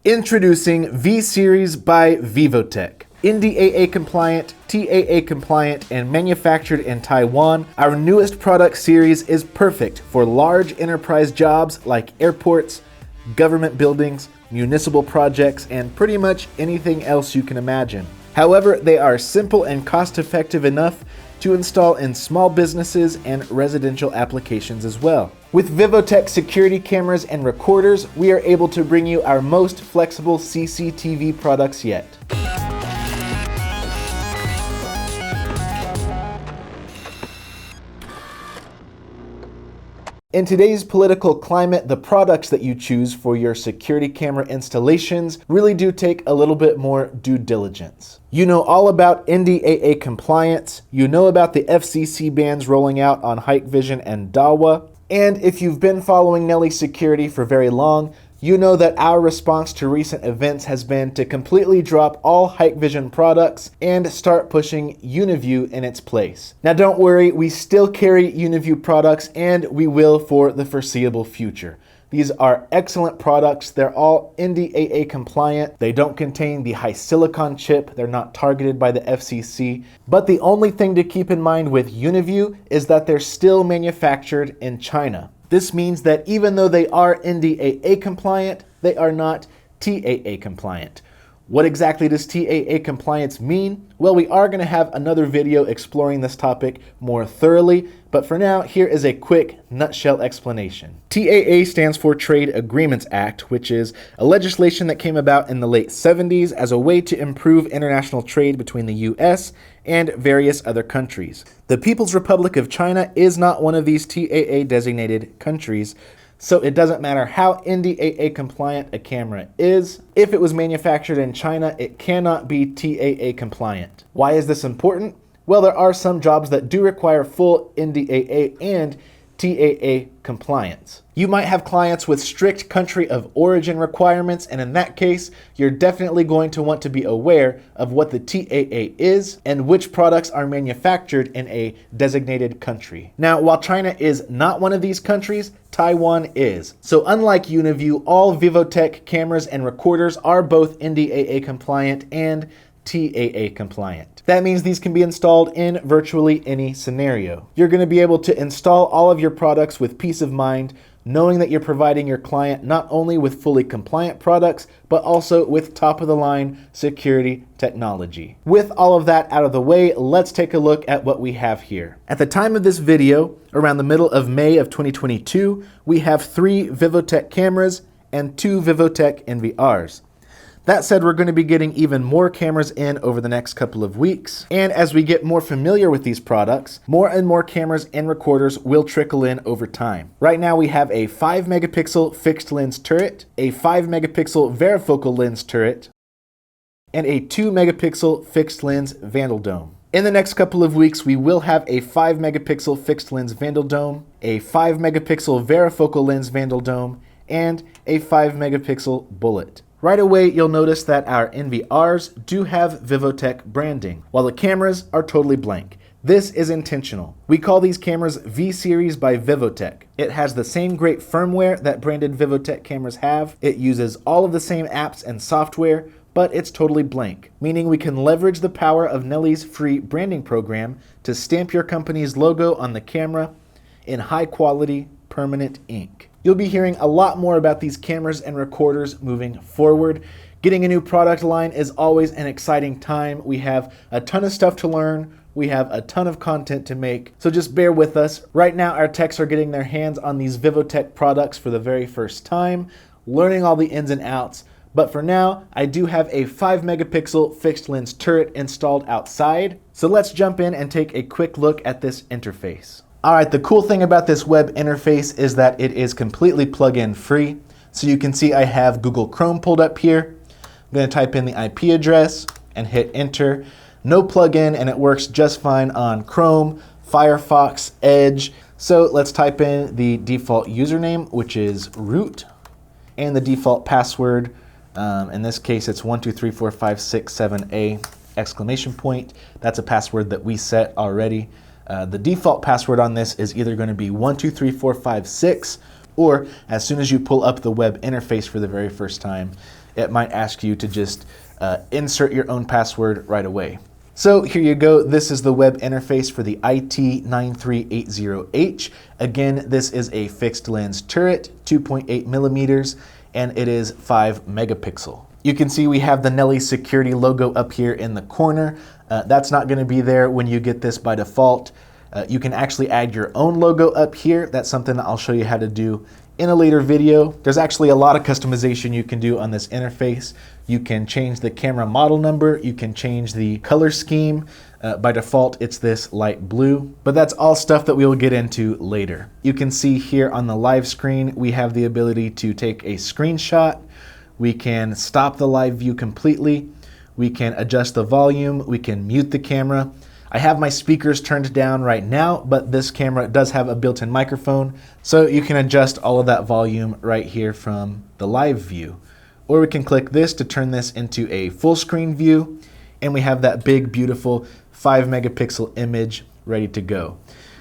Introducing V-Series by Vivotek. NDAA compliant, TAA compliant, and manufactured in Taiwan, our newest product series is perfect for large enterprise jobs like airports, government buildings, municipal projects, and pretty much anything else you can imagine. However, they are simple and cost-effective enough to install in small businesses and residential applications as well. With Vivotek security cameras and recorders, we are able to bring you our most flexible CCTV products yet. In today's political climate, the products that you choose for your security camera installations really do take a little bit more due diligence. You know all about NDAA compliance, you know about the FCC bans rolling out on Hikvision and Dahua, and if you've been following Nelly Security for very long, you know that our response to recent events has been to completely drop all Hikvision products and start pushing UniView in its place. Now don't worry, we still carry UniView products and we will for the foreseeable future. These are excellent products. They're all NDAA compliant. They don't contain the high silicon chip. They're not targeted by the FCC. But the only thing to keep in mind with UniView is that they're still manufactured in China. This means that even though they are NDAA compliant, they are not TAA compliant. What exactly does TAA compliance mean? Well, we are going to have another video exploring this topic more thoroughly, but for now, here is a quick nutshell explanation. TAA stands for Trade Agreements Act, which is a legislation that came about in the late 70s as a way to improve international trade between the US and various other countries. The People's Republic of China is not one of these TAA designated countries, so it doesn't matter how NDAA compliant a camera is. If it was manufactured in China, it cannot be TAA compliant. Why is this important? Well, there are some jobs that do require full NDAA and TAA compliance. You might have clients with strict country of origin requirements, and in that case, you're definitely going to want to be aware of what the TAA is and which products are manufactured in a designated country. Now, while China is not one of these countries, Taiwan is. So unlike UniView, all Vivotek cameras and recorders are both NDAA compliant and TAA compliant. That means these can be installed in virtually any scenario. You're going to be able to install all of your products with peace of mind, knowing that you're providing your client not only with fully compliant products, but also with top-of-the-line security technology. With all of that out of the way, let's take a look at what we have here. At the time of this video, around the middle of May of 2022, we have 3 Vivotek cameras and 2 Vivotek NVRs. That said, we're going to be getting even more cameras in over the next couple of weeks. And as we get more familiar with these products, more and more cameras and recorders will trickle in over time. Right now we have a 5 megapixel fixed lens turret, a 5 megapixel varifocal lens turret, and a 2 megapixel fixed lens Vandal Dome. In the next couple of weeks, we will have a 5 megapixel fixed lens Vandal Dome, a 5 megapixel varifocal lens Vandal Dome, and a 5 megapixel bullet. Right away, you'll notice that our NVRs do have Vivotek branding, while the cameras are totally blank. This is intentional. We call these cameras V-Series by Vivotek. It has the same great firmware that branded Vivotek cameras have. It uses all of the same apps and software, but it's totally blank, meaning we can leverage the power of Nelly's free branding program to stamp your company's logo on the camera in high-quality, permanent ink. You'll be hearing a lot more about these cameras and recorders moving forward. Getting a new product line is always an exciting time. We have a ton of stuff to learn. We have a ton of content to make, so just bear with us. Right now, our techs are getting their hands on these Vivotek products for the very first time, learning all the ins and outs. But for now, I do have a 5 megapixel fixed lens turret installed outside. So let's jump in and take a quick look at this interface. All right, the cool thing about this web interface is that it is completely plug-in free. So you can see I have Google Chrome pulled up here. I'm going to type in the IP address and hit enter. No plugin, and it works just fine on Chrome, Firefox, Edge. So let's type in the default username, which is root, and the default password. In this case, it's 12345678 exclamation point. That's a password that we set already. The default password on this is either going to be 123456, or as soon as you pull up the web interface for the very first time, it might ask you to just insert your own password right away. So here you go. This is the web interface for the IT9380H. Again, this is a fixed lens turret, 2.8 millimeters, and it is 5 megapixel. You can see we have the Nelly security logo up here in the corner. That's not going to be there when you get this by default. You can actually add your own logo up here. That's something that I'll show you how to do in a later video. There's actually a lot of customization you can do on this interface. You can change the camera model number. You can change the color scheme. By default, it's this light blue, but that's all stuff that we will get into later. You can see here on the live screen, we have the ability to take a screenshot. We can stop the live view completely. We can adjust the volume. We can mute the camera. I have my speakers turned down right now, but this camera does have a built-in microphone, so you can adjust all of that volume right here from the live view. Or we can click this to turn this into a full screen view, and we have that big, beautiful 5 megapixel image ready to go.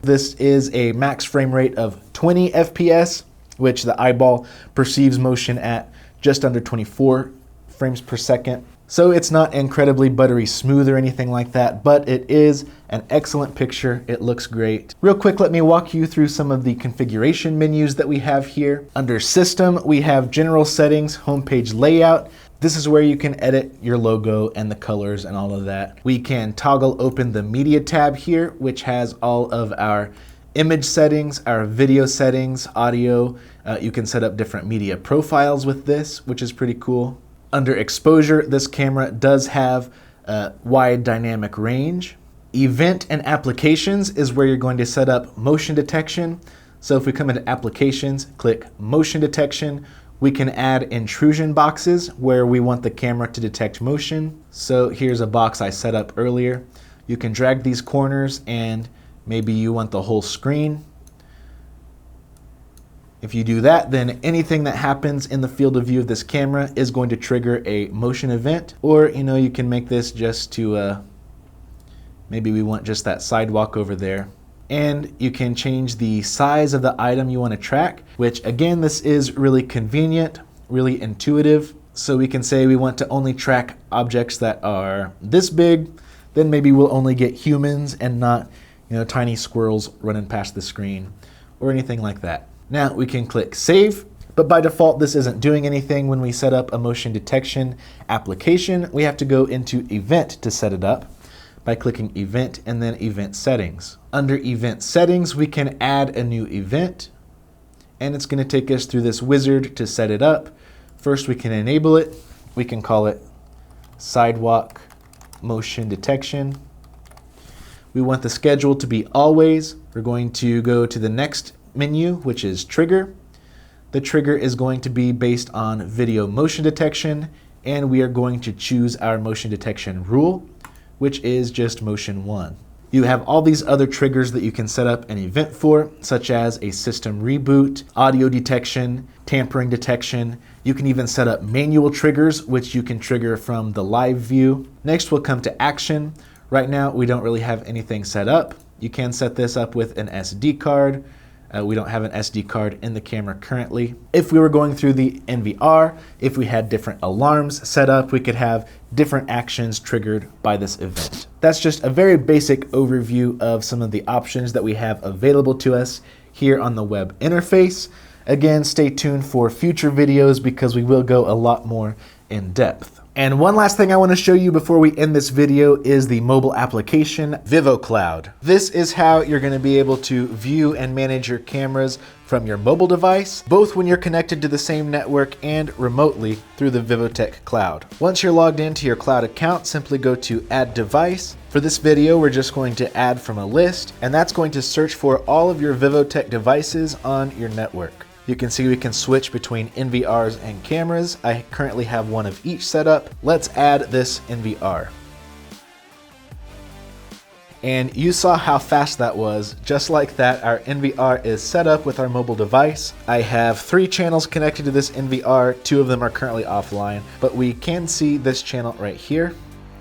This is a max frame rate of 20 FPS, which the eyeball perceives motion at just under 24 frames per second. So it's not incredibly buttery smooth or anything like that, but it is an excellent picture. It looks great. Real quick, let me walk you through some of the configuration menus that we have here. Under System, we have General Settings, Homepage Layout. This is where you can edit your logo and the colors and all of that. We can toggle open the Media tab here, which has all of our image settings, our video settings, audio. You can set up different media profiles with this, which is pretty cool. Under Exposure, this camera does have a wide dynamic range. Event and Applications is where you're going to set up motion detection. So if we come into Applications, click Motion Detection, we can add intrusion boxes where we want the camera to detect motion. So here's a box I set up earlier. You can drag these corners and maybe you want the whole screen. If you do that, then anything that happens in the field of view of this camera is going to trigger a motion event. Or, you can make this just to, maybe we want just that sidewalk over there. And you can change the size of the item you want to track, which again, this is really convenient, really intuitive. So we can say we want to only track objects that are this big, then maybe we'll only get humans and not, tiny squirrels running past the screen or anything like that. Now we can click Save, but by default this isn't doing anything when we set up a motion detection application. We have to go into Event to set it up by clicking Event and then Event Settings. Under Event Settings, we can add a new event, and it's going to take us through this wizard to set it up. First, we can enable it. We can call it Sidewalk Motion Detection. We want the schedule to be always. We're going to go to the next menu, which is Trigger. The trigger is going to be based on video motion detection, and we are going to choose our motion detection rule, which is just motion 1. You have all these other triggers that you can set up an event for, such as a system reboot, audio detection, tampering detection. You can even set up manual triggers, which you can trigger from the live view. Next, we'll come to Action. Right now, we don't really have anything set up. You can set this up with an SD card. We don't have an SD card in the camera currently. If we were going through the NVR, if we had different alarms set up, we could have different actions triggered by this event. That's just a very basic overview of some of the options that we have available to us here on the web interface. Again, stay tuned for future videos because we will go a lot more in depth. And one last thing I want to show you before we end this video is the mobile application, VivoCloud. This is how you're going to be able to view and manage your cameras from your mobile device, both when you're connected to the same network and remotely through the Vivotek Cloud. Once you're logged into your cloud account, simply go to Add Device. For this video, we're just going to add from a list, and that's going to search for all of your Vivotek devices on your network. You can see we can switch between NVRs and cameras. I currently have one of each set up. Let's add this NVR. And you saw how fast that was. Just like that, our NVR is set up with our mobile device. I have 3 channels connected to this NVR. 2 of them are currently offline, but we can see this channel right here.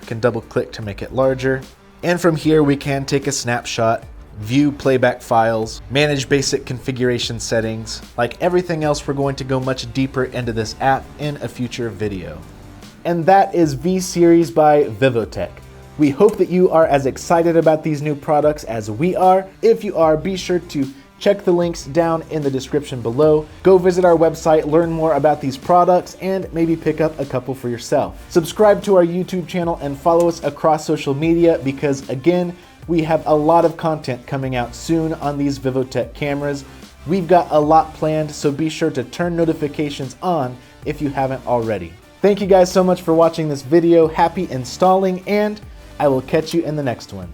We can double click to make it larger. And from here, we can take a snapshot view playback files, manage basic configuration settings. Like everything else, we're going to go much deeper into this app in a future video. And that is V-Series by Vivotek. We hope that you are as excited about these new products as we are. If you are, be sure to check the links down in the description below. Go visit our website, learn more about these products, and maybe pick up a couple for yourself. Subscribe to our YouTube channel and follow us across social media because, again, we have a lot of content coming out soon on these Vivotek cameras. We've got a lot planned, so be sure to turn notifications on if you haven't already. Thank you guys so much for watching this video. Happy installing, and I will catch you in the next one.